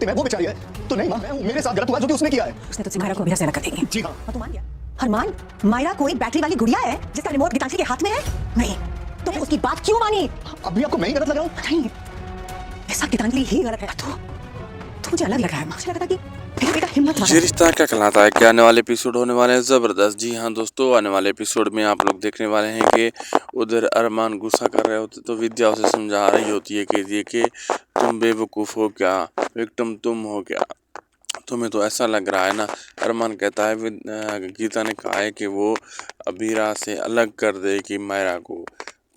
सकते हैं, वो बेचारी है। तो नहीं माँ, मैं हूँ, मेरे साथ गलत हुआ जो कि उसने किया है। उसने तुझसे मायरा को अभी से अलग कर देंगे। जी हाँ। और तू मान गया? अरमान, मायरा कोई बैटरी वाली गुड़िया है जिसका रिमोट गीतांजलि के हाथ में है? नहीं, तो फिर उसकी बात क्यों मानी? अभी आपको मैं ही गलत लग रहा हूँ? नहीं, ऐसा गीतांजलि ही गलत है। तो मुझे अलग लग रहा है। मुझे लगा था कि मेरा बेटा हिम्मत वाला ये रिश्ता क्या कहलाता है कि आने वाले एपिसोड होने वाले हैं ज़बरदस्त। जी हाँ दोस्तों, आने वाले एपिसोड में आप लोग देखने वाले हैं कि उधर अरमान गुस्सा कर रहे होते तो विद्या उसे समझा रही होती है कि देखिए तुम बेवकूफ़ हो क्या, विक्टिम तुम हो क्या, तुम्हें तो ऐसा लग रहा है ना। अरमान कहता है गीता ने कहा है कि वो अबीरा से अलग कर देगी मायरा को।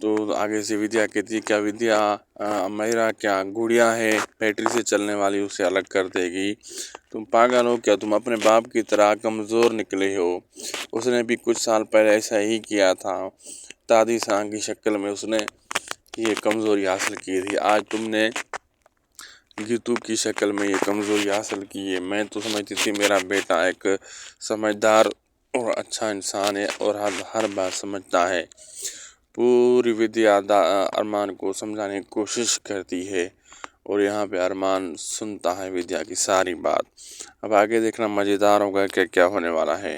तो आगे से विद्या कहती है क्या विद्या मायरा क्या गुड़िया है बैटरी से चलने वाली, उसे अलग कर देगी? तुम पागल हो क्या, तुम अपने बाप की तरह कमज़ोर निकले हो। उसने भी कुछ साल पहले ऐसा ही किया था, दादी सांग की शक्ल में उसने ये कमज़ोरी हासिल की थी। आज तुमने गीतू की शक्ल में ये कमज़ोरी हासिल की है। मैं तो समझती थी मेरा बेटा एक समझदार और अच्छा इंसान है और हर बात समझता है। पूरी विद्या अरमान को समझाने की कोशिश करती है और यहाँ पे अरमान सुनता है विद्या की सारी बात। अब आगे देखना मज़ेदार होगा कि क्या होने वाला है।